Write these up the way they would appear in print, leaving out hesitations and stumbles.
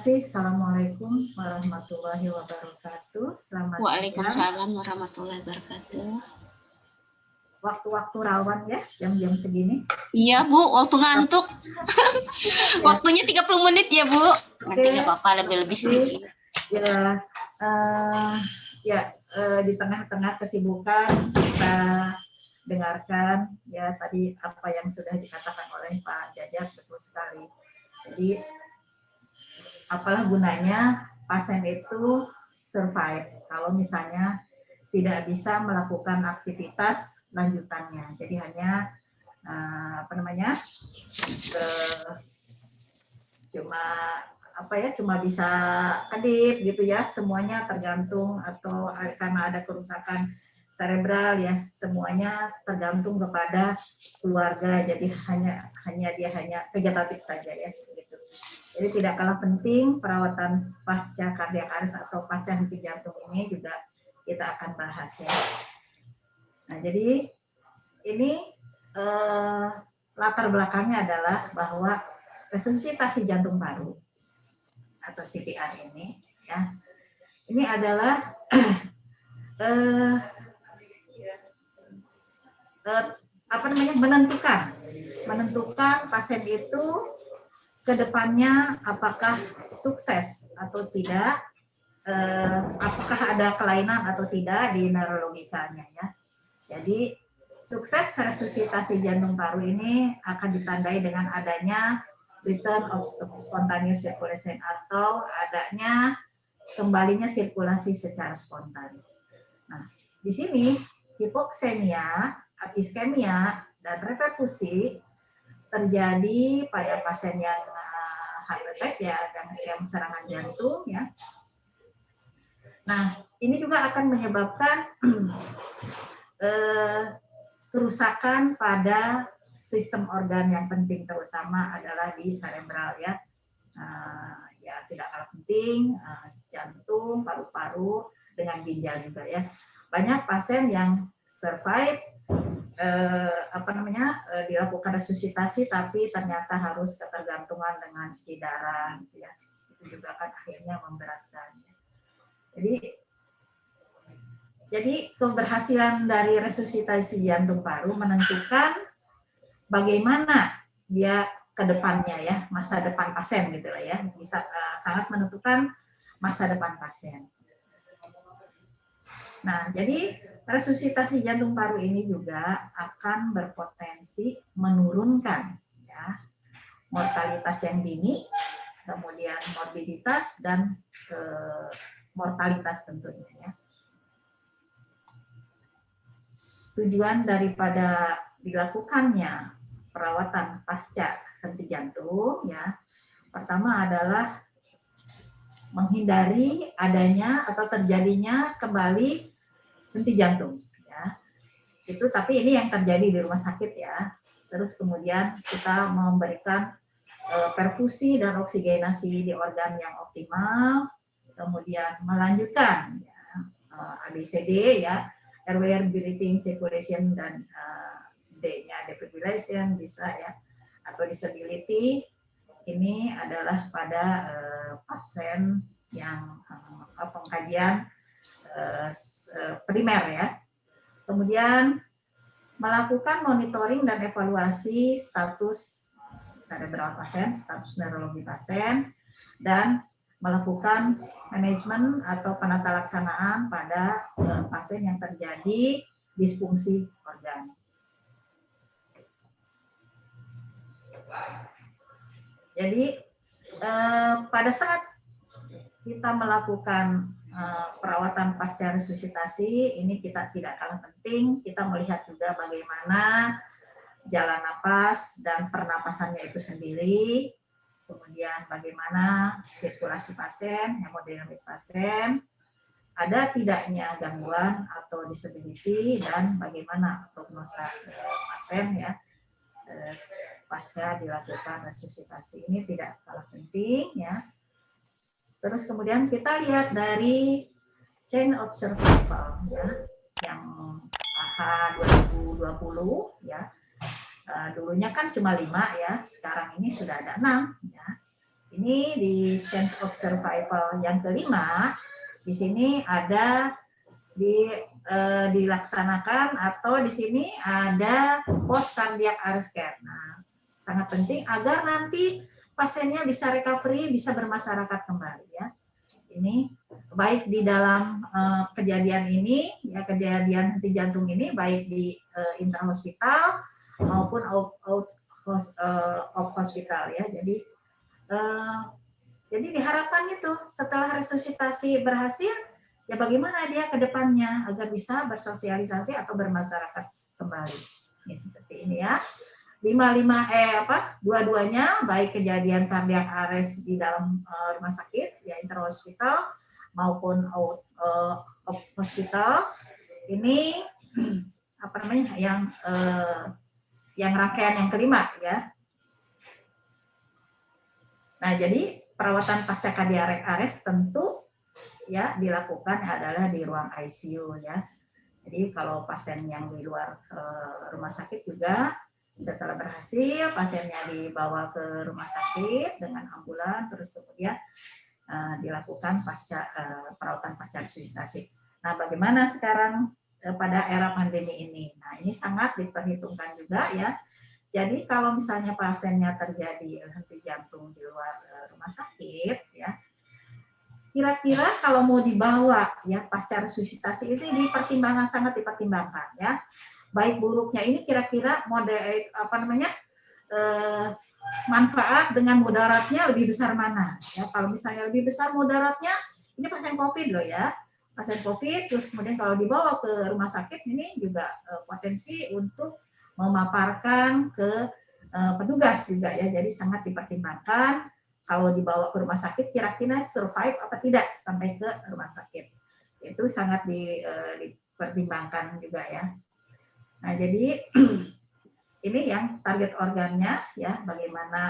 kasih. Assalamualaikum warahmatullahi wabarakatuh. Selamat siang. Waalaikumsalam warahmatullahi wabarakatuh. Waktu-waktu rawan ya, jam-jam segini. Iya Bu, waktu ngantuk. Waktunya 30 menit ya Bu. Nanti nggak apa-apa, lebih-lebih sedikit. Di tengah-tengah kesibukan kita dengarkan ya tadi apa yang sudah dikatakan oleh Pak Jajat, betul sekali. Jadi apalah gunanya pasien itu survive kalau misalnya tidak bisa melakukan aktivitas lanjutannya. Jadi hanya cuma bisa kedip gitu ya. Semuanya tergantung atau karena ada kerusakan cerebral ya, semuanya tergantung kepada keluarga. Jadi hanya vegetatif saja ya gitu. Jadi tidak kalah penting perawatan pasca kardiak arrest atau pasca henti jantung ini juga kita akan bahas ya. Nah, jadi ini latar belakangnya adalah bahwa resusitasi jantung paru atau CPR ini ya. Ini adalah menentukan pasien itu ke depannya apakah sukses atau tidak, apakah ada kelainan atau tidak di neurologikanya ya. Jadi sukses resusitasi jantung paru ini akan ditandai dengan adanya return of spontaneous circulation atau adanya kembalinya sirkulasi secara spontan. Nah, di sini hipoksemia, iskemia, dan reperkusi terjadi pada pasien yang heart attack ya, yang serangan jantung ya. Nah, ini juga akan menyebabkan kerusakan pada sistem organ yang penting, terutama adalah di cerebral ya. Ya tidak kalah penting jantung, paru-paru, dengan ginjal juga ya. Banyak pasien yang survive dilakukan resusitasi tapi ternyata harus ketergantungan dengan cuci darah gitu ya. Itu juga kan akhirnya memberatkan. Jadi keberhasilan dari resusitasi jantung paru menentukan bagaimana dia ke depannya ya, masa depan pasien gitu lah ya, bisa sangat menentukan masa depan pasien. Nah, jadi resusitasi jantung paru ini juga akan berpotensi menurunkan ya mortalitas yang dini, kemudian morbiditas dan mortalitas tentunya ya. Tujuan daripada dilakukannya perawatan pasca henti jantung ya, pertama adalah menghindari adanya atau terjadinya kembali henti jantung ya. Itu tapi ini yang terjadi di rumah sakit ya. Terus kemudian kita memberikan perfusi dan oksigenasi di organ yang optimal, kemudian melanjutkan ya, ABCD ya, airway breathing circulation dan D-nya defibrillation bisa ya, atau disability. Ini adalah pada pasien yang pengkajian primer ya. Kemudian melakukan monitoring dan evaluasi status cerebral pasien, status neurologi pasien, dan melakukan manajemen atau penata laksanaan pada pasien yang terjadi disfungsi organ. Jadi pada saat kita melakukan perawatan pasca resusitasi ini kita tidak kalah penting, kita melihat juga bagaimana jalan napas dan pernapasannya itu sendiri, kemudian bagaimana sirkulasi pasien, hemodinamik pasien, ada tidaknya gangguan atau disability, dan bagaimana prognosa pasien ya pasca dilakukan resusitasi ini tidak kalah penting ya. Terus kemudian kita lihat dari chain of survival ya, yang AHA 2020 ya. Dulunya kan cuma 5 ya, sekarang ini sudah ada 6 ya. ini di change of survival yang kelima, di sini ada dilaksanakan atau di sini ada post cardiac arrest care. Nah, sangat penting agar nanti pasiennya bisa recovery, bisa bermasyarakat kembali ya. Ini baik di dalam kejadian ini, ya kejadian henti jantung ini baik di intrahospital maupun out hospital ya. Jadi diharapkan itu setelah resusitasi berhasil, ya bagaimana dia ke depannya agar bisa bersosialisasi atau bermasyarakat kembali. Ini seperti ini ya. Dua-duanya baik kejadian cardiac arrest di dalam rumah sakit ya intrahospital maupun out hospital ini yang rangkaian yang kelima ya. Nah, jadi perawatan pasca cardiac arrest tentu ya dilakukan adalah di ruang ICU ya. Jadi kalau pasien yang di luar rumah sakit juga setelah berhasil pasiennya dibawa ke rumah sakit dengan ambulan terus kemudian dilakukan perawatan pasca resusitasi. Nah, bagaimana sekarang pada era pandemi ini? Nah, ini sangat diperhitungkan juga ya. Jadi kalau misalnya pasiennya terjadi henti jantung di luar rumah sakit ya, kira-kira kalau mau dibawa ya pasca resusitasi itu sangat dipertimbangkan ya. Baik buruknya ini kira-kira manfaat dengan mudaratnya lebih besar mana ya. Kalau misalnya lebih besar mudaratnya, ini pasien COVID loh ya, pasien COVID terus kemudian kalau dibawa ke rumah sakit ini juga potensi untuk memaparkan ke petugas juga ya, jadi sangat dipertimbangkan kalau dibawa ke rumah sakit kira-kira survive apa tidak sampai ke rumah sakit, itu sangat dipertimbangkan juga ya. Nah, jadi ini yang target organnya ya, bagaimana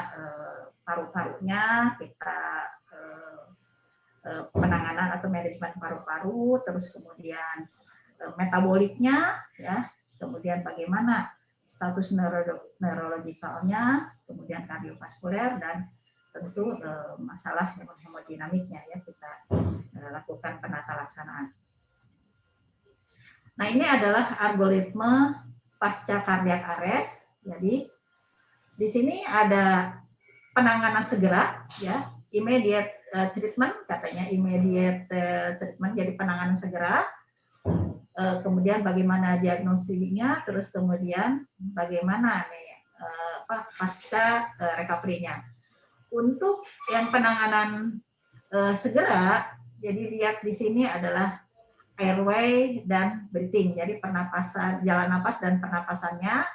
paru-parunya kita penanganan atau manajemen paru-paru, terus kemudian metaboliknya ya, kemudian bagaimana status neurologikalnya, kemudian kardiovaskuler dan tentu masalah hemodinamiknya ya kita lakukan penata laksanaan. Nah, ini adalah algoritma pasca cardiac arrest. Jadi di sini ada penanganan segera ya, immediate treatment katanya, immediate treatment jadi penanganan segera. Kemudian bagaimana diagnosinya, terus kemudian bagaimana pasca recovery-nya. Untuk yang penanganan segera, jadi lihat di sini adalah airway dan breathing, jadi pernapasan, jalan napas dan pernapasannya,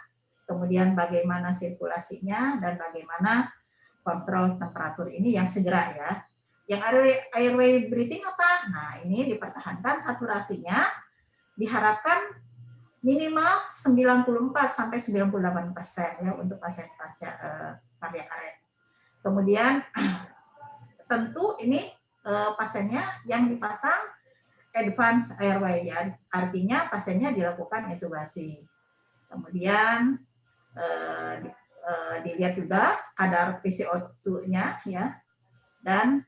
kemudian bagaimana sirkulasinya dan bagaimana kontrol temperatur ini yang segera ya. Yang airway breathing apa? Nah, ini dipertahankan saturasinya, diharapkan minimal 94 sampai 98% ya untuk pasien pasca cardiac arrest. Kemudian tentu ini pasiennya yang dipasang advance airway ya, artinya pasiennya dilakukan intubasi. Kemudian dilihat juga kadar PCO2-nya ya, dan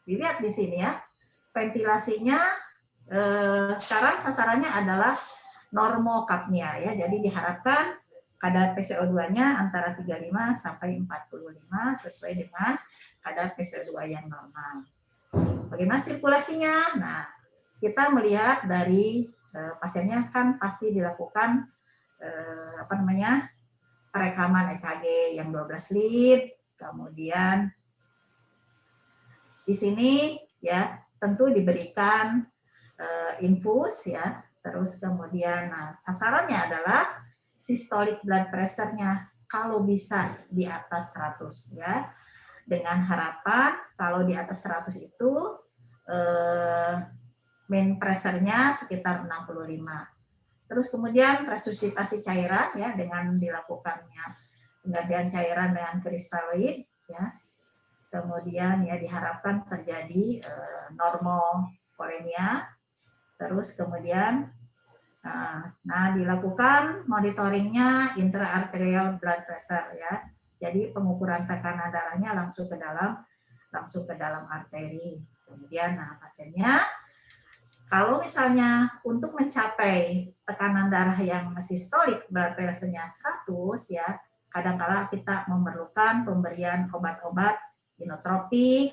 dilihat di sini ya ventilasinya sekarang sasarannya adalah normocapnia ya, jadi diharapkan kadar PCO2-nya antara 35 sampai 45 sesuai dengan kadar PCO2 yang normal. Bagaimana sirkulasinya? Nah, kita melihat dari pasiennya kan pasti dilakukan perekaman EKG yang 12 lead, kemudian di sini ya tentu diberikan infus ya, terus kemudian sasarannya adalah systolic blood pressure-nya kalau bisa di atas 100 ya. Dengan harapan kalau di atas 100 itu main pressure-nya sekitar 65. Terus kemudian resusitasi cairan ya dengan dilakukannya penggantian cairan dengan kristaloid ya. Kemudian ya diharapkan terjadi normovolemia. Terus kemudian dilakukan monitoringnya intraarterial blood pressure ya. Jadi pengukuran tekanan darahnya langsung ke dalam arteri. Kemudian, nah pasiennya kalau misalnya untuk mencapai tekanan darah yang sistolik, blood pressure-nya 100 ya, kadang-kala kita memerlukan pemberian obat-obat inotropik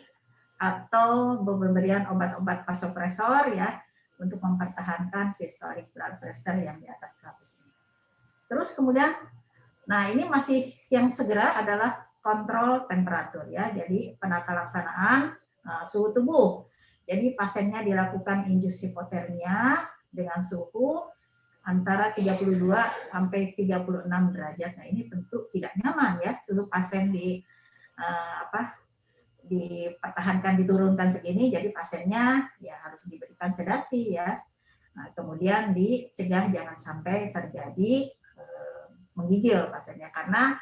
atau pemberian obat-obat vasopresor ya untuk mempertahankan systolic blood pressure yang di atas 100 ini. Terus kemudian, nah ini masih yang segera adalah kontrol temperatur ya. Jadi penata laksanaan suhu tubuh. Jadi pasiennya dilakukan indus hipotermia dengan suhu antara 32 sampai 36 derajat. Nah ini tentu tidak nyaman ya, suhu pasien dipertahankan diturunkan segini, jadi pasiennya ya harus diberikan sedasi ya. Nah, kemudian dicegah jangan sampai terjadi menggigil pasiennya, karena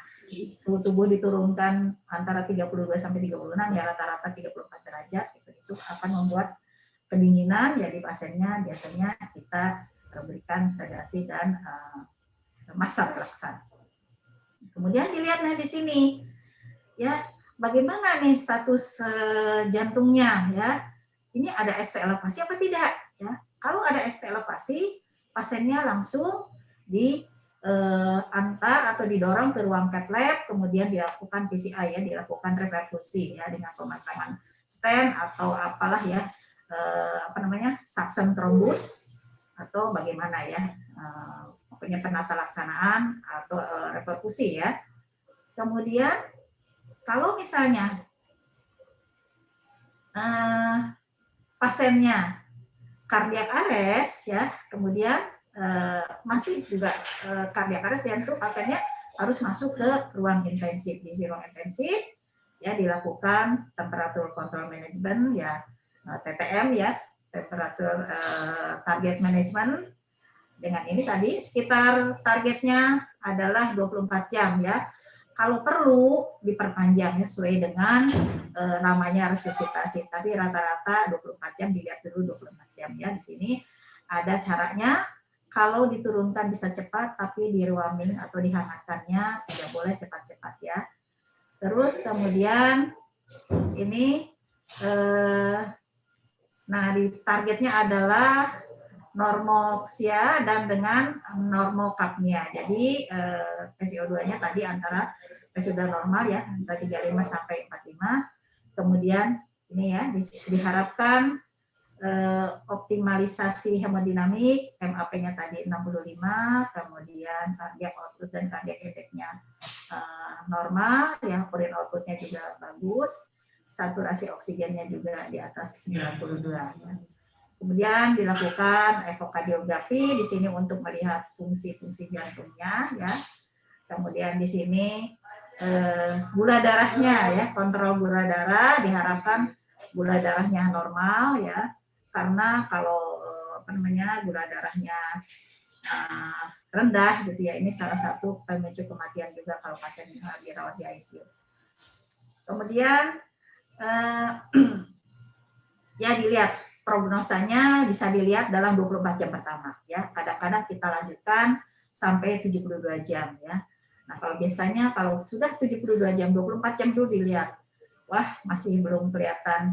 suhu tubuh diturunkan antara 32 sampai 36 ya rata-rata 34 derajat itu akan membuat kedinginan, jadi pasiennya biasanya kita berikan sedasi dan massa relaksan. Kemudian dilihat nah di sini ya, bagaimana nih status jantungnya ya? Ini ada ST elevasi apa tidak ya? Kalau ada ST elevasi, pasiennya langsung diantar atau didorong ke ruang cath lab, kemudian dilakukan PCI ya, dilakukan reperkusi ya dengan pemasangan stent atau apalah ya, suction thrombus atau bagaimana ya, pokoknya penata laksanaan atau reperkusi ya. Kemudian kalau misalnya pasiennya cardiac arrest ya, kemudian masih juga cardiac arrest, dan itu pasiennya harus masuk ke ruang intensif. Di ruang intensif ya dilakukan temperatur control management ya, TTM ya, temperatur target management. Dengan ini tadi sekitar targetnya adalah 24 jam ya. Kalau perlu diperpanjang ya sesuai dengan namanya resusitasi. Tapi rata-rata 24 jam, dilihat dulu 24 jam ya. Di sini ada caranya. Kalau diturunkan bisa cepat, tapi di ruaming atau dihangatkannya tidak boleh cepat-cepat ya. Terus kemudian ini, nah di targetnya adalah normoksia dan dengan normokapnia. Jadi PCO2-nya tadi antara sudah normal ya, antara 35 sampai 45. Kemudian ini ya diharapkan optimalisasi hemodinamik, MAP-nya tadi 65, kemudian cardiac output dan cardiac index-nya normal, ya, urin output-nya juga bagus, saturasi oksigennya juga di atas 92 ya. Kemudian dilakukan ekokardiografi di sini untuk melihat fungsi-fungsi jantungnya ya. Kemudian di sini gula darahnya ya, kontrol gula darah, diharapkan gula darahnya normal ya. Karena kalau gula darahnya rendah gitu ya, ini salah satu pemicu kematian juga kalau pasien dirawat di ICU. Kemudian ya dilihat prognosanya, bisa dilihat dalam 24 jam pertama ya. Kadang-kadang kita lanjutkan sampai 72 jam ya. Nah, kalau biasanya kalau sudah 72 jam, 24 jam dulu dilihat. Wah, masih belum kelihatan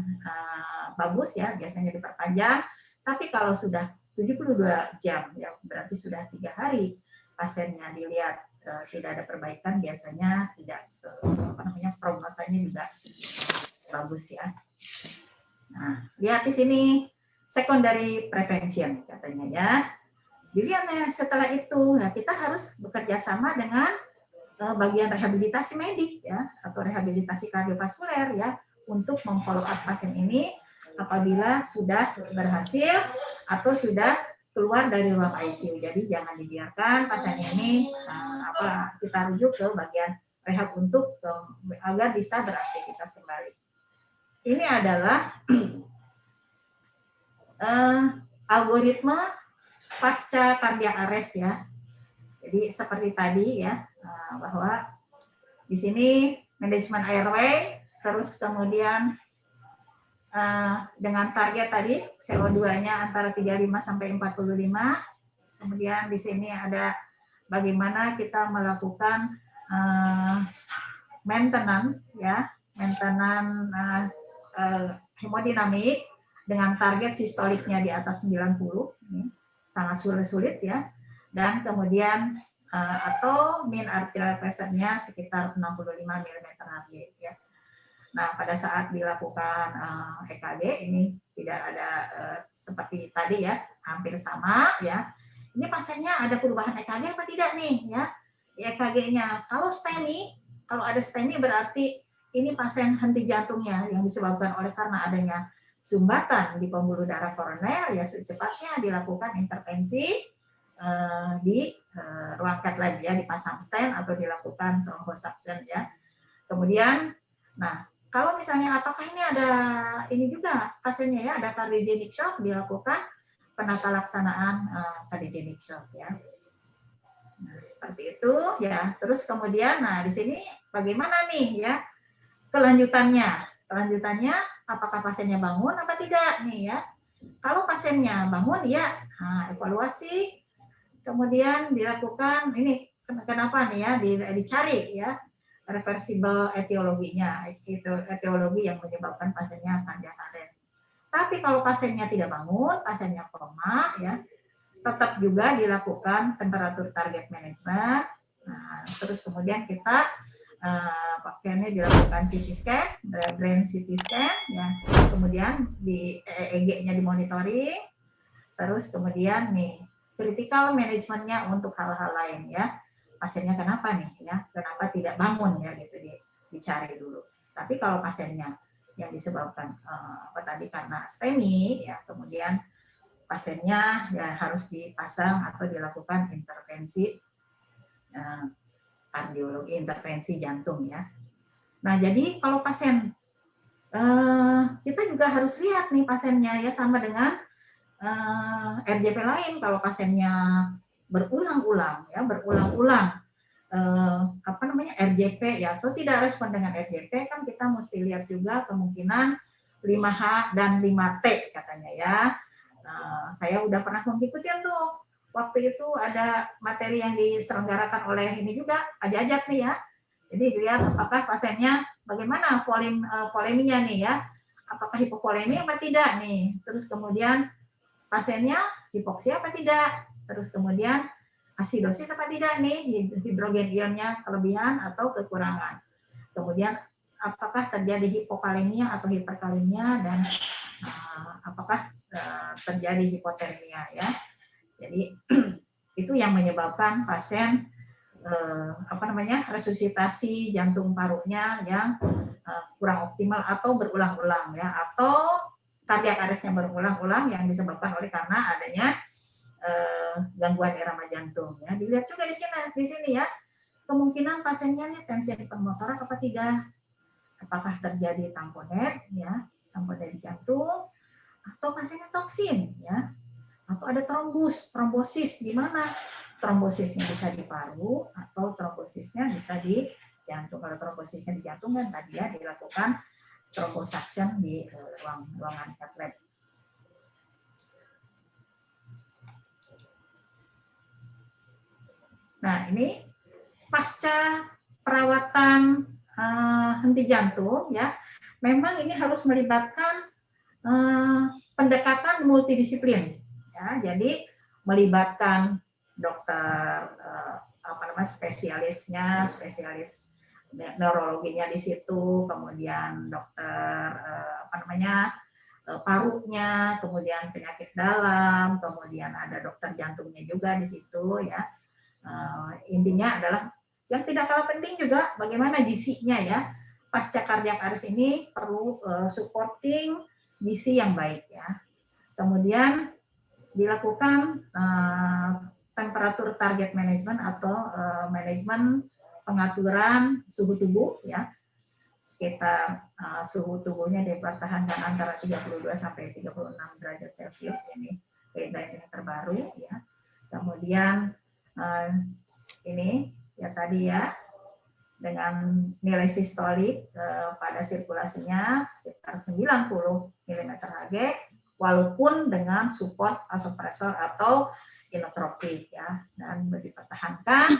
bagus ya, biasanya diperpanjang. Tapi kalau sudah 72 jam ya, berarti sudah 3 hari pasiennya dilihat tidak ada perbaikan, biasanya tidak prognosanya juga bagus ya. Nah, lihat di sini secondary prevention katanya ya. Dilihat ya, setelah itu ya kita harus bekerja sama dengan bagian rehabilitasi medik ya atau rehabilitasi kardiovaskuler ya untuk memfollow up pasien ini apabila sudah berhasil atau sudah keluar dari ruang ICU. Jadi jangan dibiarkan pasien ini kita rujuk ke bagian rehab untuk agar bisa beraktivitas kembali. Ini adalah algoritma pasca cardiac arrest ya. Jadi seperti tadi ya, bahwa di sini manajemen airway, terus kemudian dengan target tadi CO2-nya antara 35 sampai 45. Kemudian di sini ada bagaimana kita melakukan maintenance ya, maintenance hemodinamik dengan target sistoliknya di atas 90, ini sangat sulit ya, dan kemudian atau mean arterial pressure-nya sekitar 65 mm/Hg ya. Nah, pada saat dilakukan EKG ini tidak ada seperti tadi ya, hampir sama ya. Ini pasiennya ada perubahan EKG apa tidak nih ya? Di EKG-nya. Kalau STEMI, kalau ada STEMI berarti ini pasien henti jantungnya yang disebabkan oleh karena adanya sumbatan di pembuluh darah koroner, ya secepatnya dilakukan intervensi di ruang cath lab ya, dipasang stent atau dilakukan thrombosuction ya. Kemudian, nah kalau misalnya apakah ini ada ini juga pasiennya ya, ada cardiogenic shock, dilakukan penata laksanaan cardiogenic shock ya. Nah, seperti itu ya. Terus kemudian, nah di sini bagaimana nih ya kelanjutannya? Kelanjutannya apakah pasiennya bangun apa tidak nih ya? Kalau pasiennya bangun ya, evaluasi, kemudian dilakukan ini kenapa nih ya dicari ya reversible etiologinya, itu etiologi yang menyebabkan pasiennya cardiac arrest. Tapi kalau pasiennya tidak bangun, pasiennya koma ya, tetap juga dilakukan temperatur target management. Nah, terus kemudian kita pakaiannya dilakukan CT scan, brain CT scan ya. Kemudian di EEG-nya dimonitoring. Terus kemudian nih critical manajemennya untuk hal-hal lain ya. Pasiennya kenapa nih ya? Kenapa tidak bangun ya gitu dicari dulu. Tapi kalau pasiennya yang disebabkan apa tadi karena STEMI ya, kemudian pasiennya ya harus dipasang atau dilakukan intervensi kardiologi, intervensi jantung ya. Nah, jadi kalau pasien kita juga harus lihat nih pasiennya ya, sama dengan RJP lain. Kalau pasiennya berulang-ulang ya, apa namanya RJP ya, atau tidak respon dengan RJP, kan kita mesti lihat juga kemungkinan 5H dan 5T katanya ya. Saya udah pernah mengikuti tuh, waktu itu ada materi yang diselenggarakan oleh ini juga Ajat nih ya. Jadi dilihat apakah pasiennya bagaimana voleminya nih ya, apakah hipovolemi apa tidak nih. Terus kemudian pasiennya hipoksia apa tidak. Terus kemudian asidosis apa tidak nih, hidrogen ionnya kelebihan atau kekurangan. Kemudian apakah terjadi hipokalemia atau hiperkalemia, dan apakah terjadi hipotermia ya. Jadi itu yang menyebabkan pasien apa namanya resusitasi jantung parunya yang kurang optimal atau berulang-ulang ya, atau kardiak arestnya berulang-ulang yang disebabkan oleh karena adanya gangguan irama jantung ya. Dilihat juga di sini ya, kemungkinan pasiennya nih tensi pengmotoran apa tidak, apakah terjadi tamponet ya, tamponet di jantung, atau pasiennya toksin ya, atau ada trombosis. Di mana trombosisnya bisa di paru atau trombosisnya bisa di jantung. Kalau trombosisnya di jantung kan tadi ya dilakukan thrombosuction di ruangan cath lab. Nah, ini pasca perawatan henti jantung ya, memang ini harus melibatkan pendekatan multidisiplin ya. Jadi melibatkan dokter apa namanya spesialis neurologinya di situ, kemudian dokter apa namanya parunya, kemudian penyakit dalam, kemudian ada dokter jantungnya juga di situ ya. Intinya adalah yang tidak kalah penting juga bagaimana GC-nya ya. Pasca cardiac arrest ini perlu supporting GC yang baik ya. Kemudian dilakukan temperatur target management atau manajemen pengaturan suhu tubuh ya. Sekitar suhu tubuhnya dipertahankan antara 32 sampai 36 derajat Celcius, ini guideline yang terbaru ya. Kemudian ini ya tadi ya, dengan nilai sistolik pada sirkulasinya sekitar 90 mm/Hg, walaupun dengan support vasopresor atau inotropik ya, dan dipertahankan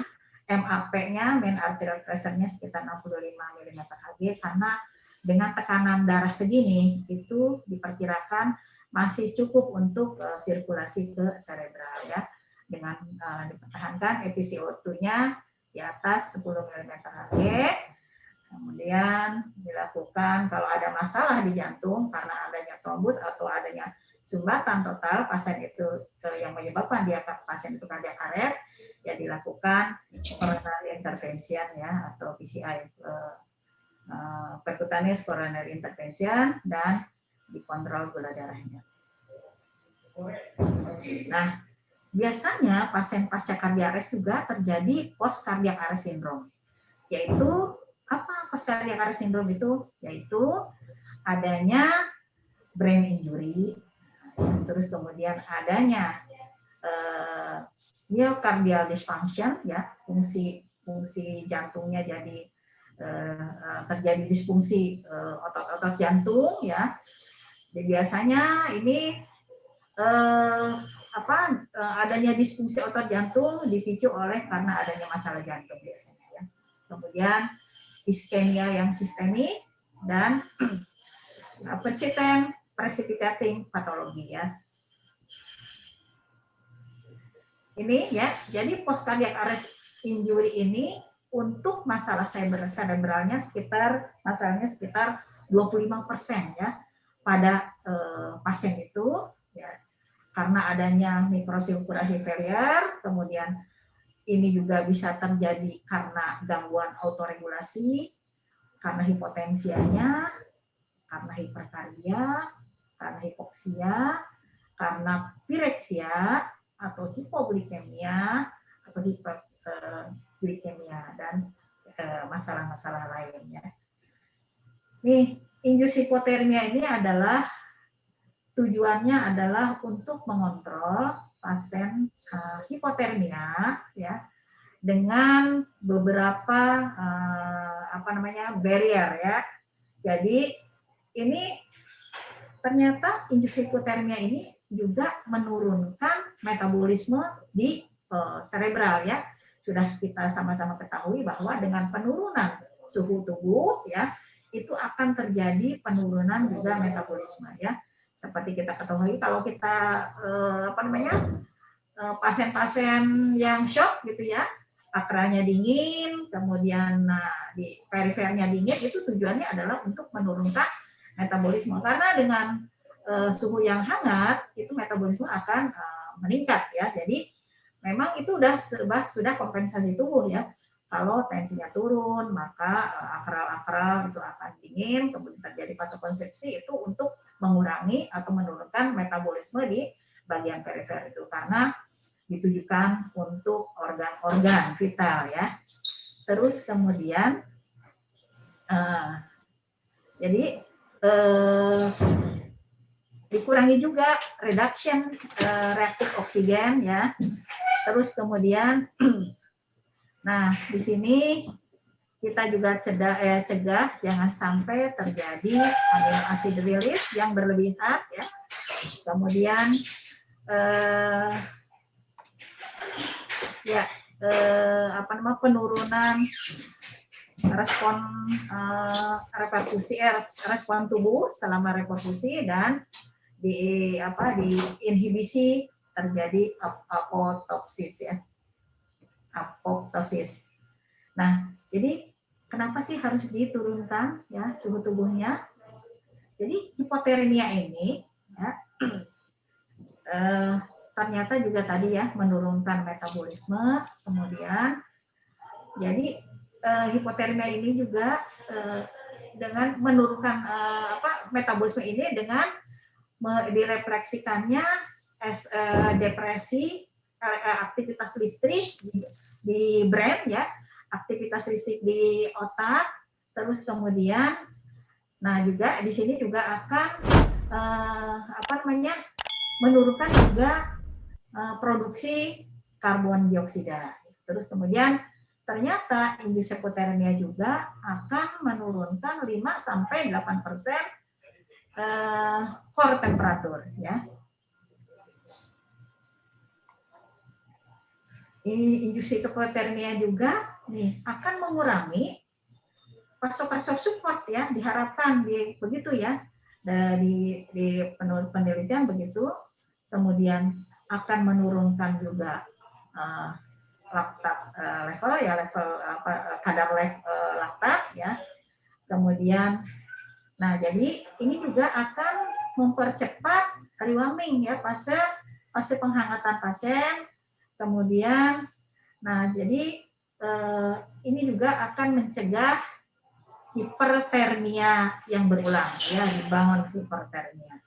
MAP-nya, main arterial pressure-nya sekitar 65 mm/Hg, karena dengan tekanan darah segini itu diperkirakan masih cukup untuk sirkulasi ke cerebral ya, dengan dipertahankan FiCO2-nya di atas 10 mm/Hg. Kemudian dilakukan kalau ada masalah di jantung karena adanya trombus atau adanya sumbatan total pasien itu yang menyebabkan dia pasien itu cardiac arrest, ya dilakukan coronary intervention ya, atau PCI, percutaneous coronary intervention, dan dikontrol gula darahnya. Nah, biasanya pasien pasca cardiac arrest juga terjadi post cardiac arrest syndrome, yaitu apa post cardiac arrest syndrome itu? Yaitu adanya brain injury, terus kemudian adanya myocardial dysfunction ya, fungsi jantungnya jadi terjadi disfungsi otot-otot jantung ya. Jadi biasanya ini adanya disfungsi otot jantung dipicu oleh karena adanya masalah jantung biasanya ya. Kemudian iskemia yang sistemik dan persistent precipitating patologi ya. Ini ya, jadi post cardiac arrest injury ini untuk masalah cerebralnya masalahnya sekitar 25% ya pada pasien itu ya, karena adanya mikrosirkulasi failure. Kemudian ini juga bisa terjadi karena gangguan autoregulasi, karena hipotensianya, karena hiperkardia, karena hipoksia, karena pireksia atau hipoglikemia atau hiperglikemia, dan masalah-masalah lainnya. Nih, indus hipotermia ini adalah tujuannya adalah untuk mengontrol pasien hipotermia ya, dengan beberapa barrier ya. Jadi ini ternyata indus hipotermia ini juga menurunkan metabolisme di cerebral ya. Sudah kita sama-sama ketahui bahwa dengan penurunan suhu tubuh ya, itu akan terjadi penurunan juga metabolisme ya. Seperti kita ketahui kalau kita pasien-pasien yang shock gitu ya, akralnya dingin, kemudian di perifernya dingin, itu tujuannya adalah untuk menurunkan metabolisme, karena dengan suhu yang hangat itu metabolisme akan meningkat ya. Jadi memang itu sudah kompensasi tubuh ya. Kalau tensinya turun, maka akral itu akan dingin, kemudian terjadi vasokonstriksi, itu untuk mengurangi atau menurunkan metabolisme di bagian perifer itu, karena ditujukan untuk organ-organ vital ya. Terus kemudian jadi dikurangi juga reduction reaktif oksigen ya. Terus kemudian nah di sini kita juga cegah jangan sampai terjadi amino acid release yang berlebihan ya. Kemudian penurunan respon respon tubuh selama reperfusi, dan diinhibisi terjadi apoptosis ya. Apoptosis. Nah, jadi kenapa sih harus diturunkan ya suhu tubuhnya? Jadi hipotermia ini ya, ternyata juga tadi ya menurunkan metabolisme. Kemudian jadi hipotermia ini juga dengan menurunkan metabolisme ini dengan direfleksikannya depresi, aktivitas listrik di brain ya, aktivitas listrik di otak. Terus kemudian nah juga di sini juga akan menurunkan juga produksi karbon dioksida. Terus kemudian ternyata indus hipotermia juga akan menurunkan 5-8% core temperatur ya. induksi hipotermia juga nih akan mengurangi pressure support ya, diharapkan begitu ya, di penelitian begitu. Kemudian akan menurunkan juga laktat level ya, kadar laktat ya. Kemudian nah jadi ini juga akan mempercepat rewarming ya, fase penghangatan pasien. Kemudian nah jadi ini juga akan mencegah hipertermia yang berulang ya, dibangun hipertermia.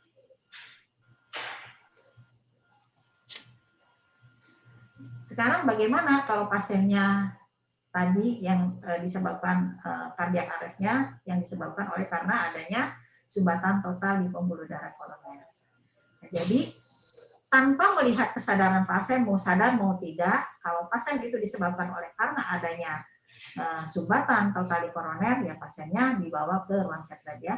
Sekarang bagaimana kalau pasiennya tadi yang disebabkan kardiak arrestnya yang disebabkan oleh karena adanya sumbatan total di pembuluh darah koroner. Nah, jadi tanpa melihat kesadaran pasien mau sadar mau tidak, kalau pasien itu disebabkan oleh karena adanya sumbatan total di koroner, ya pasiennya dibawa ke ruang cath lab ya.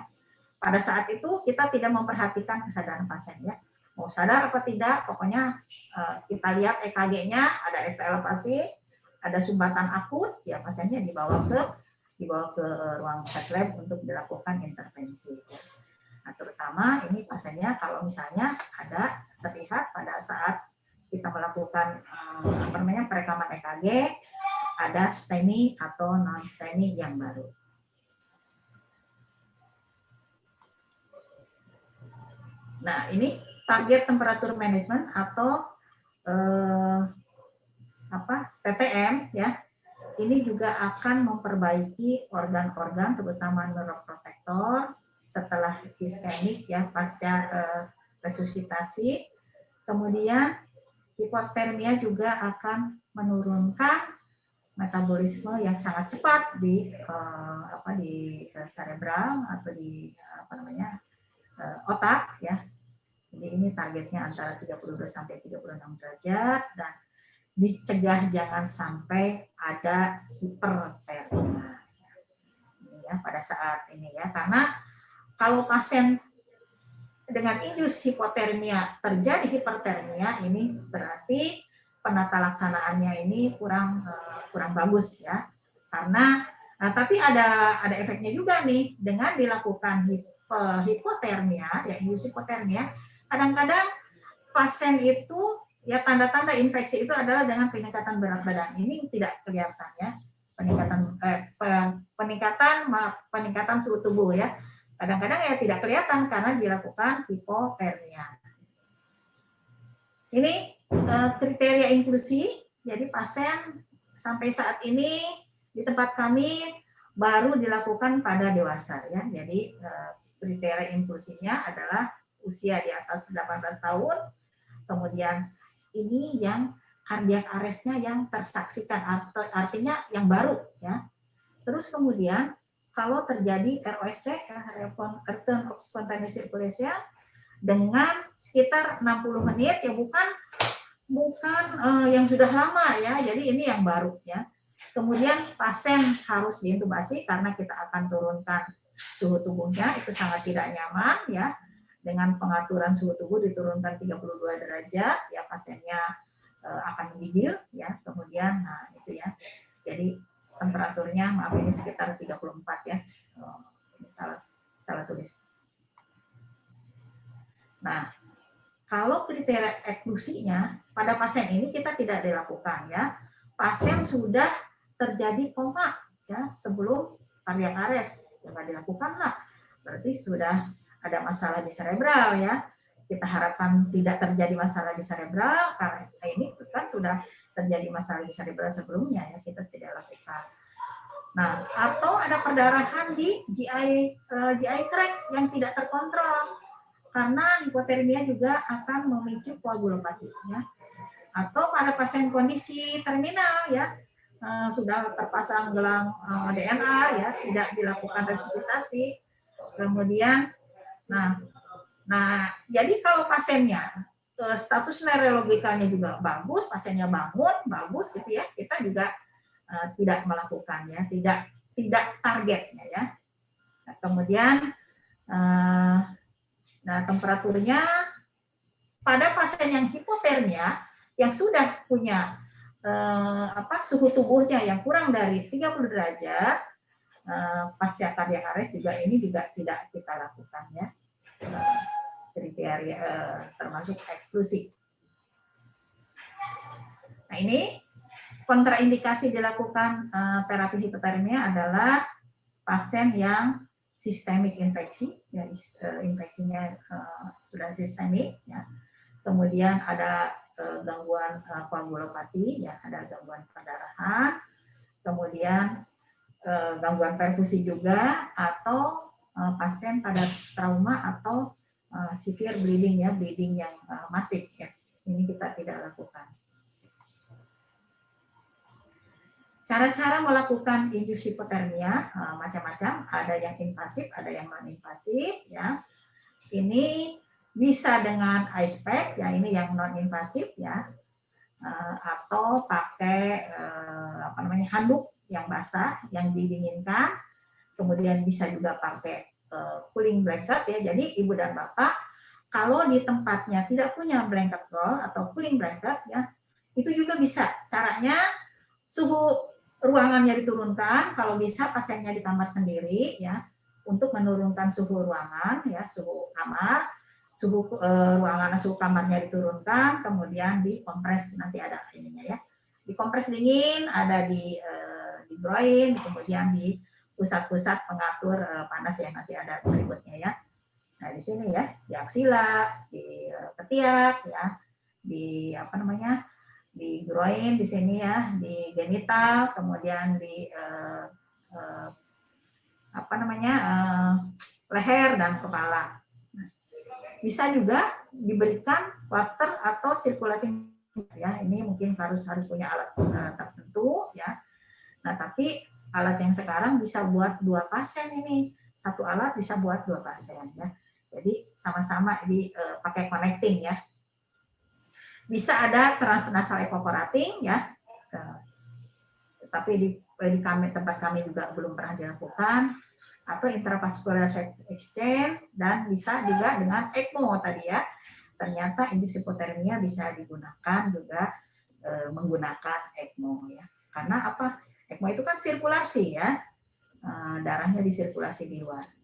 Pada saat itu kita tidak memperhatikan kesadaran pasien ya. Mau sadar apa tidak, pokoknya kita lihat EKG-nya ada ST elevasi, ada sumbatan akut, ya pasiennya dibawa ke ruang cath lab untuk dilakukan intervensi. Nah, terutama ini pasiennya kalau misalnya ada terlihat pada saat kita melakukan perekaman EKG ada STEMI atau non STEMI yang baru. Nah, ini target temperatur management atau TTM ya. Ini juga akan memperbaiki organ-organ terutama neuroprotektor setelah iskemik ya pasca resusitasi. Kemudian hipotermia juga akan menurunkan metabolisme yang sangat cepat di cerebral atau di otak ya. Jadi ini targetnya antara 32 sampai 36 derajat dan dicegah jangan sampai ada hipertermia. Ini ya pada saat ini ya, karena kalau pasien dengan indus hipotermia terjadi hipertermia, ini berarti penata laksanaannya ini kurang bagus ya. Karena tapi ada efeknya juga nih dengan dilakukan hipotermia ya, indus hipotermia. Kadang-kadang pasien itu ya tanda-tanda infeksi itu adalah dengan peningkatan berat badan. Ini tidak kelihatan ya, peningkatan suhu tubuh ya. Kadang-kadang ya tidak kelihatan karena dilakukan hipotermia. Ini kriteria inklusi. Jadi pasien sampai saat ini di tempat kami baru dilakukan pada dewasa ya. Jadi kriteria inklusinya adalah usia di atas 18 tahun. Kemudian ini yang kardiak arrestnya yang tersaksikan, artinya yang baru ya. Terus kemudian kalau terjadi ROSC, return of spontaneous circulation, dengan sekitar 60 menit ya, bukan yang sudah lama ya, jadi ini yang baru ya. Kemudian pasien harus diintubasi karena kita akan turunkan suhu tubuhnya, itu sangat tidak nyaman ya. Dengan pengaturan suhu tubuh diturunkan 32 derajat ya, pasiennya akan menggigil ya. Kemudian nah itu ya. Jadi temperaturnya maaf ini sekitar 34 ya. Ini salah tulis. Nah, kalau kriteria eksklusinya pada pasien ini kita tidak dilakukan ya. Pasien sudah terjadi koma ya sebelum kardiak arrest, ya nggak dilakukan lah. Berarti sudah ada masalah di cerebral ya. Kita harapkan tidak terjadi masalah di cerebral karena ini kan sudah terjadi masalah di cerebral sebelumnya ya, kita tidak lakukan. Nah, atau ada perdarahan di GI tract yang tidak terkontrol karena hipotermia juga akan memicu koagulopati ya. Atau pada pasien kondisi terminal ya, sudah terpasang gelang DNA ya, tidak dilakukan resusitasi. Kemudian nah jadi kalau pasiennya status neurologikalnya juga bagus, pasiennya bangun bagus gitu ya, kita juga tidak melakukan ya, tidak targetnya ya. Nah, kemudian temperaturnya pada pasien yang hipotermia yang sudah punya suhu tubuhnya yang kurang dari 30 derajat pasca kardiak arrest juga ini juga tidak kita lakukan ya. Kriteria termasuk eksklusi. Nah, ini kontraindikasi dilakukan terapi hipotermia adalah pasien yang sistemik infeksi, ya, infeksinya sudah sistemik, ya. Kemudian ada gangguan koagulopati, ya, ada gangguan perdarahan, kemudian gangguan perfusi juga, atau pasien pada trauma atau severe bleeding, ya, bleeding yang masif, ya. Ini kita tidak lakukan. Cara-cara melakukan induksi hipotermia macam-macam, ada yang invasif, ada yang non-invasif, ya. Ini bisa dengan ice pack, ya, ini yang non-invasif, ya, atau pakai handuk yang basah, yang didinginkan, kemudian bisa juga pakai cooling blanket, ya. Jadi ibu dan bapak kalau di tempatnya tidak punya blanket roll atau cooling blanket, ya, itu juga bisa. Caranya suhu ruangannya diturunkan, kalau bisa pasiennya di kamar sendiri, ya, untuk menurunkan suhu ruangan, ya, suhu kamar, suhu ruangan, suhu kamarnya diturunkan, kemudian dikompres, nanti ada ininya, ya, dikompres dingin, ada di groin, kemudian di pusat-pusat pengatur panas, ya, nanti ada berikutnya, ya. Nah, di sini, ya, di aksila, di ketiak, ya, di di groin, di sini, ya, di genital, kemudian di leher dan kepala. Nah, bisa juga diberikan water atau circulating, ya. Ini mungkin harus punya alat tertentu, ya. Nah, tapi alat yang sekarang bisa buat 2 pasien ini. Satu alat bisa buat 2 pasien, ya. Jadi sama-sama dipakai connecting, ya. Bisa ada transnasal evaporating, ya, tapi di tempat kami juga belum pernah dilakukan, atau intravascular exchange, dan bisa juga dengan ECMO tadi, ya. Ternyata induksi hipotermia bisa digunakan juga menggunakan ECMO, ya. Karena apa? ECMO itu kan sirkulasi, ya, darahnya disirkulasi di luar.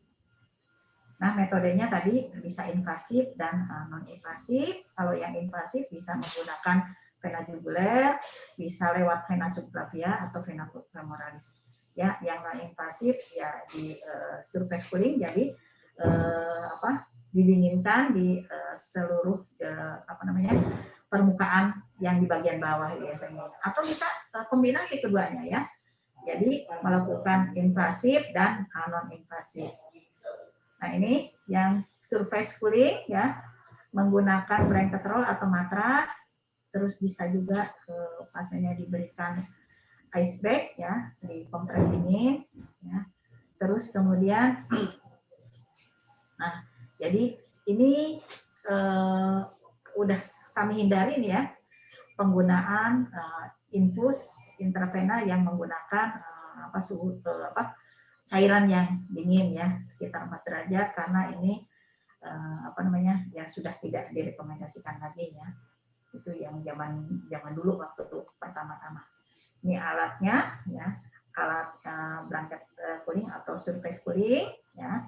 Nah, metodenya tadi bisa invasif dan non-invasif. Kalau yang invasif bisa menggunakan vena juguler, bisa lewat vena subclavia atau vena femoralis. Ya, yang non-invasif ya di surface cooling, jadi didinginkan di seluruh permukaan yang di bagian bawah biasanya. Atau bisa kombinasi keduanya, ya. Jadi melakukan invasif dan non-invasif. Nah, ini yang surface cooling, ya, menggunakan blanket roll atau matras, terus bisa juga pasiennya diberikan ice bag, ya, di kompres dingin, ya. Terus kemudian, nah, jadi ini udah kami hindari nih, ya, penggunaan infus intravena yang menggunakan cairan yang dingin, ya, sekitar 4 derajat, karena ini ya sudah tidak direkomendasikan lagi, ya. Itu yang zaman dulu waktu itu pertama-tama. Ini alatnya, ya, alat blanket cooling atau surface cooling, ya.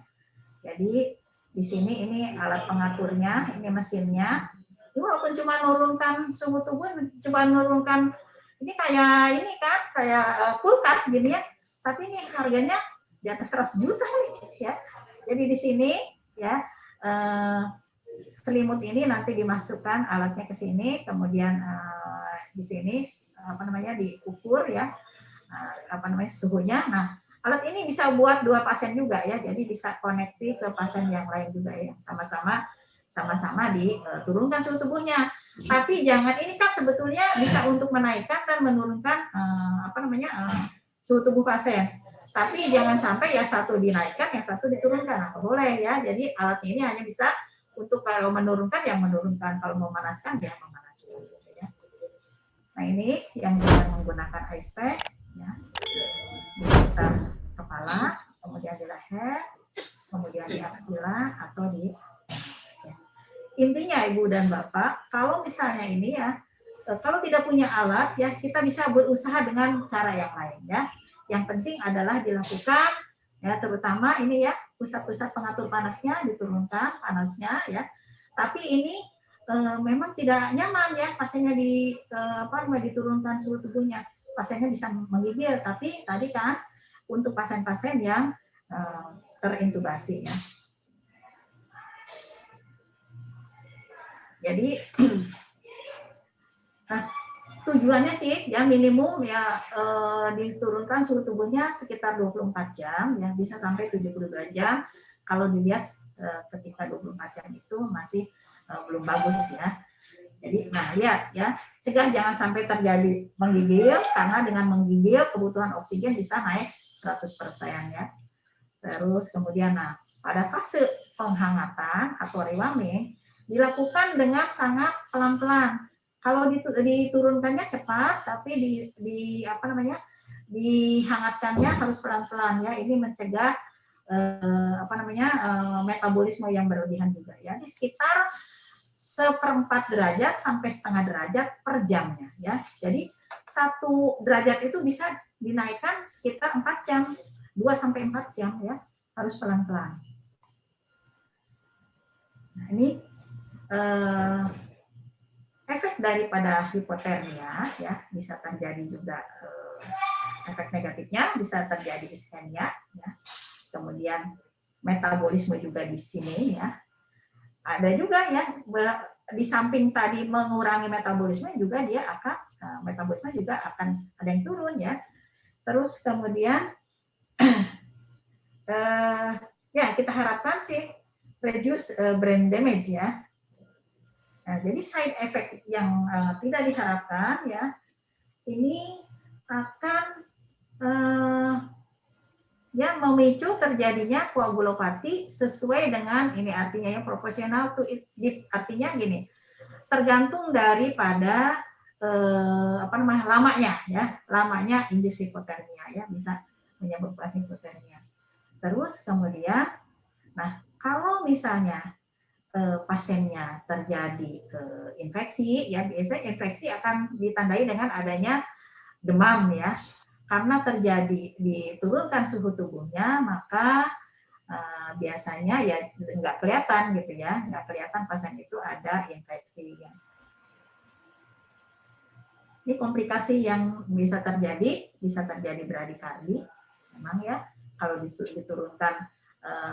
Jadi di sini ini alat pengaturnya, ini mesinnya. Ini walaupun cuma menurunkan suhu tubuh, cuma menurunkan ini kayak kulkas gini, ya. Tapi ini harganya di atas 100 juta nih, ya. Jadi di sini, ya, selimut ini nanti dimasukkan alatnya ke sini, kemudian di sini diukur, ya, suhunya. Nah, alat ini bisa buat 2 pasien juga, ya. Jadi bisa konektif ke pasien yang lain juga, ya. Sama-sama diturunkan suhu tubuhnya. Tapi jangan, ini kan sebetulnya bisa untuk menaikkan dan menurunkan suhu tubuh pasien. Tapi jangan sampai yang satu dinaikkan, yang satu diturunkan. Nah, boleh, ya. Jadi alat ini hanya bisa untuk kalau menurunkan, yang menurunkan. Kalau memanaskan, dia memanaskan. Gitu, ya. Nah, ini yang dengan menggunakan ice pack, ya, di sekitar kepala, kemudian di leher, kemudian di aksila, atau di, ya. Intinya Ibu dan Bapak, kalau misalnya ini, ya, kalau tidak punya alat ya kita bisa berusaha dengan cara yang lain ya. Yang penting adalah dilakukan ya, terutama ini ya pusat-pusat pengatur panasnya diturunkan panasnya ya. Tapi ini memang tidak nyaman ya pasiennya diturunkan suhu tubuhnya. Pasiennya bisa menggigil, tapi tadi kan untuk pasien-pasien yang terintubasi ya. Jadi nah, tujuannya sih ya minimum ya diturunkan suhu tubuhnya sekitar 24 jam ya, bisa sampai 72 jam. Kalau dilihat ketika 24 jam itu masih belum bagus ya. Jadi nah lihat ya, cegah jangan sampai terjadi menggigil, karena dengan menggigil kebutuhan oksigen bisa naik 100% ya. Terus kemudian nah pada fase penghangatan atau rewarming dilakukan dengan sangat pelan-pelan. Kalau diturunkannya cepat, tapi dihangatkannya harus pelan-pelan ya. Ini mencegah metabolisme yang berlebihan juga ya. Di sekitar 1/4 derajat sampai setengah derajat per jamnya ya. Jadi 1 derajat itu bisa dinaikkan sekitar 4 jam, 2-4 jam ya. Harus pelan-pelan. Nah, ini efek daripada hipotermia ya, bisa terjadi juga efek negatifnya, bisa terjadi iskemia ya. Kemudian metabolisme juga di sini ya. Ada juga ya, di samping tadi mengurangi metabolisme juga dia akan metabolisme juga akan ada yang turun ya. Terus kemudian ya kita harapkan sih reduce brain damage ya. Nah, jadi side effect yang tidak diharapkan ya, ini akan ya memicu terjadinya koagulopati sesuai dengan ini, artinya ya proporsional to its depth, artinya gini, tergantung daripada lamanya induksi hipotermia ya, bisa menyebabkan hipotermia. Terus kemudian, nah kalau misalnya pasiennya terjadi infeksi ya, biasanya infeksi akan ditandai dengan adanya demam ya, karena terjadi diturunkan suhu tubuhnya, maka biasanya ya nggak kelihatan gitu ya, nggak kelihatan pasien itu ada infeksi ya. Ini komplikasi yang bisa terjadi bradikardi memang ya, kalau diturunkan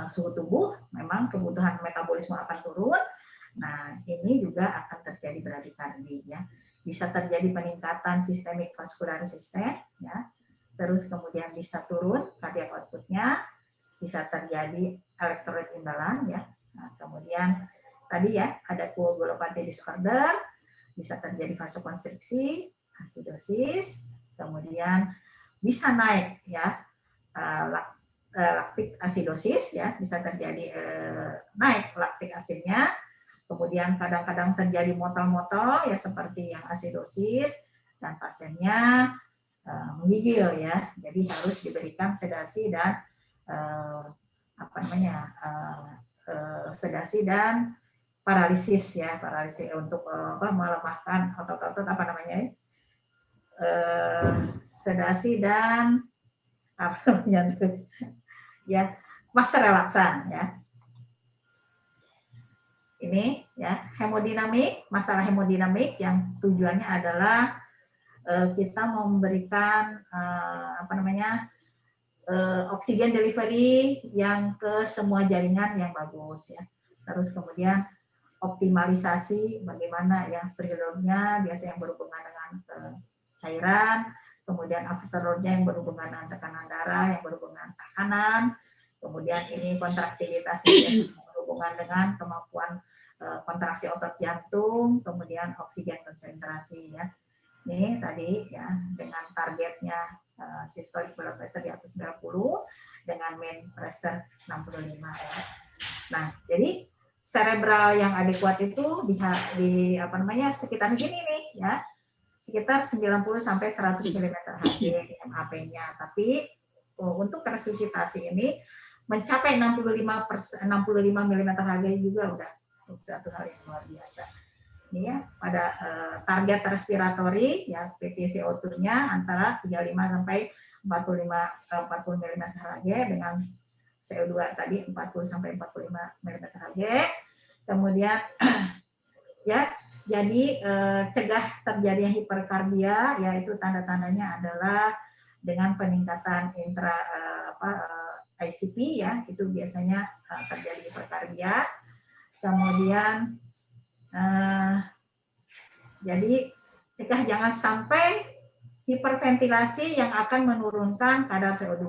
suhu tubuh, memang kebutuhan metabolisme akan turun. Nah, ini juga akan terjadi bradikardi ya. Bisa terjadi peningkatan sistemik vaskular sistem ya. Terus kemudian bisa turun cardiac output-nya, bisa terjadi electrolyte imbalance ya. Nah, kemudian tadi ya ada coagulopathy disorder, bisa terjadi vasokonstriksi, asidosis, kemudian bisa naik ya laktik asidosis ya, bisa terjadi naik laktik asidnya, kemudian kadang-kadang terjadi motol-motol ya seperti yang asidosis, dan pasiennya menggigil ya, jadi harus diberikan sedasi dan sedasi dan paralisis ya, paralisis untuk melemahkan otot-otot sedasi dan ya, masa relaksan ya. Ini ya hemodinamik, masalah hemodinamik yang tujuannya adalah kita memberikan oksigen delivery yang ke semua jaringan yang bagus ya. Terus kemudian optimalisasi bagaimana ya preloadnya, biasa yang berhubungan dengan cairan, kemudian afterloadnya yang berhubungan dengan tekanan darah, yang berhubungan dengan tekanan, kemudian ini kontraktilitasnya berhubungan dengan kemampuan kontraksi otot jantung, kemudian oksigen konsentrasi ya. Ini tadi ya dengan targetnya systolic blood pressure di atas 90 dengan mean pressure 65 ya. Nah, jadi cerebral yang adekuat itu sekitar gini nih ya. Sekitar 90 sampai 100 mm Hg MAP-nya. Tapi untuk resusitasi ini mencapai 65 mm Hg juga udah satu hal yang luar biasa. ini ya, pada target respiratori ya PTCO2-nya antara 35 sampai 40 mm Hg dengan CO2 tadi 40 sampai 45 mm Hg. Kemudian ya, jadi cegah terjadinya hiperkarbia, yaitu tanda-tandanya adalah dengan peningkatan ICP ya, itu biasanya terjadi hiperkarbia. Kemudian jadi cegah jangan sampai hiperventilasi yang akan menurunkan kadar CO2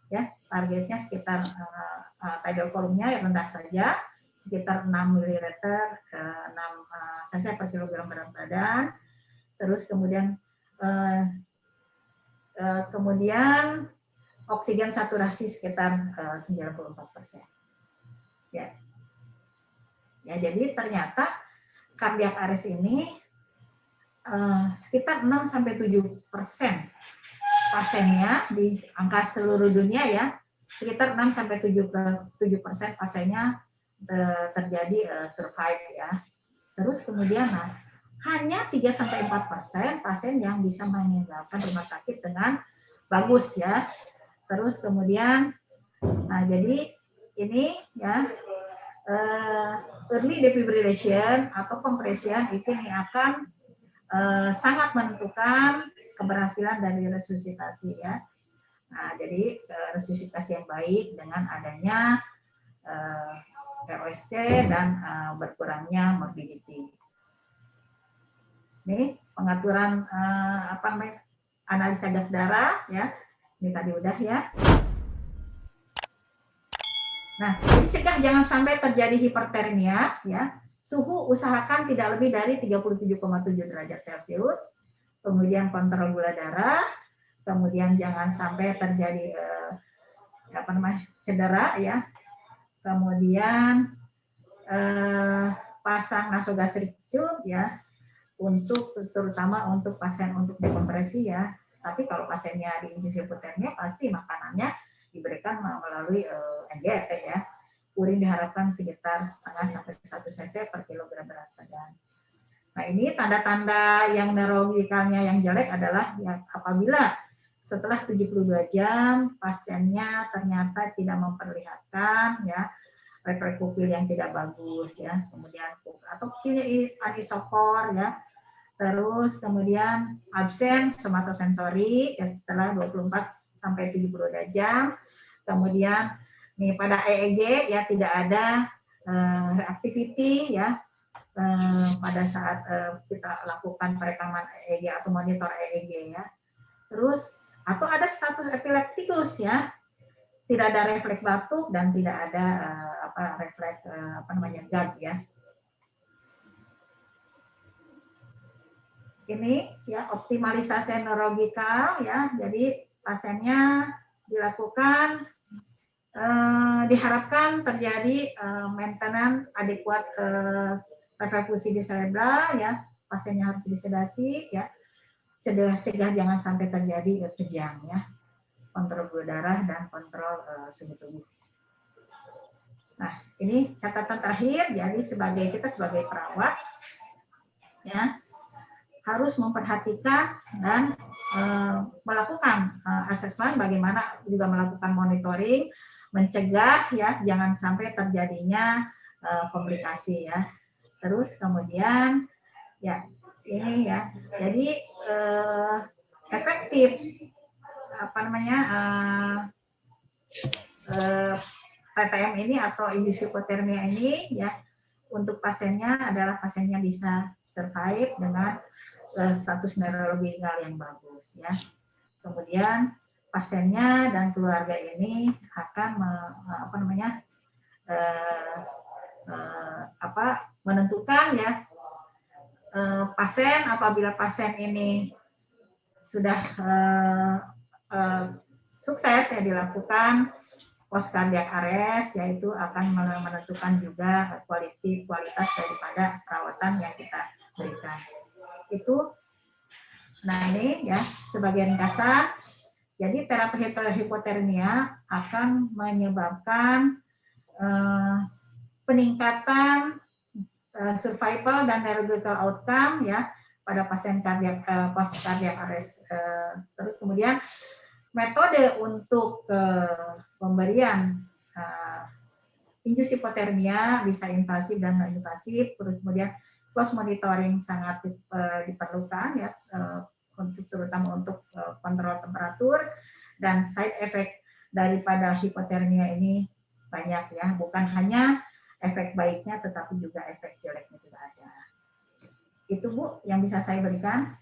ya, targetnya sekitar tidal volume-nya rendah saja, sekitar 6 ml 6 cc per kilogram berat badan. Terus kemudian oksigen saturasi sekitar 94%. Ya. Ya, jadi ternyata cardiac arrest ini sekitar 6 sampai 7% pasiennya di angka seluruh dunia ya, sekitar 6 sampai 7% pasiennya terjadi survive ya. Terus kemudian hanya 3 sampai 4% pasien yang bisa meninggalkan rumah sakit dengan bagus ya. Terus kemudian jadi ini ya early defibrillation atau kompresian itu akan sangat menentukan keberhasilan dari resusitasi ya. Nah, jadi resusitasi yang baik dengan adanya ROSC dan berkurangnya morbidity. Ini pengaturan analisa gas darah ya. Ini tadi udah ya. Nah, jadi cegah jangan sampai terjadi hipertermia ya. Suhu usahakan tidak lebih dari 37,7 derajat Celcius. Kemudian kontrol gula darah. Kemudian jangan sampai terjadi cedera ya. Kemudian pasang nasogastric tube ya, untuk terutama untuk pasien untuk dekompresi ya. Tapi kalau pasiennya diinduksi hipotermia pasti makanannya diberikan melalui NGT ya. Urin diharapkan sekitar setengah sampai 1 cc per kilogram berat badan. Nah, ini tanda-tanda yang neurologikalnya yang jelek adalah yang apabila setelah 72 jam pasiennya ternyata tidak memperlihatkan ya refleks pupil yang tidak bagus ya, kemudian atau anisopor ya. Terus kemudian absen somatosensori ya, setelah 24 sampai 72 jam. Kemudian nih pada EEG ya tidak ada reactivity ya pada saat kita lakukan perekaman EEG atau monitor EEG ya. Terus atau ada status epileptikus ya, tidak ada refleks batuk dan tidak ada refleks GAG ya. Ini ya optimalisasi neurologikal ya, jadi pasiennya dilakukan diharapkan terjadi maintenance adekuat refleksi di cerebral ya, pasiennya harus disedasi ya, cegah jangan sampai terjadi kejang ya, kontrol gula darah dan kontrol suhu tubuh. Nah, ini catatan terakhir, jadi kita sebagai perawat ya harus memperhatikan dan melakukan asesmen, bagaimana juga melakukan monitoring, mencegah ya jangan sampai terjadinya komplikasi ya. Terus kemudian ya ini ya, jadi efektif TTM ini atau induksi hipotermia ini ya untuk pasiennya adalah pasiennya bisa survive dengan status neurologikal yang bagus ya. Kemudian pasiennya dan keluarga ini akan menentukan ya pasien, apabila pasien ini sudah sukses ya dilakukan post cardiac arrest, yaitu akan menentukan juga kualitas daripada perawatan yang kita berikan. Itu, nah ini ya sebagai ringkasan, jadi terapi hipotermia akan menyebabkan peningkatan survival dan neurological outcome ya pada pasien kardiak post cardiac arrest. Terus kemudian metode untuk pemberian induksi hipotermia bisa invasif dan non invasif. Kemudian close monitoring sangat diperlukan ya terutama untuk kontrol temperatur, dan side effect daripada hipotermia ini banyak ya, bukan hanya efek baiknya tetapi juga efek jeleknya juga ada. Itu Bu yang bisa saya berikan.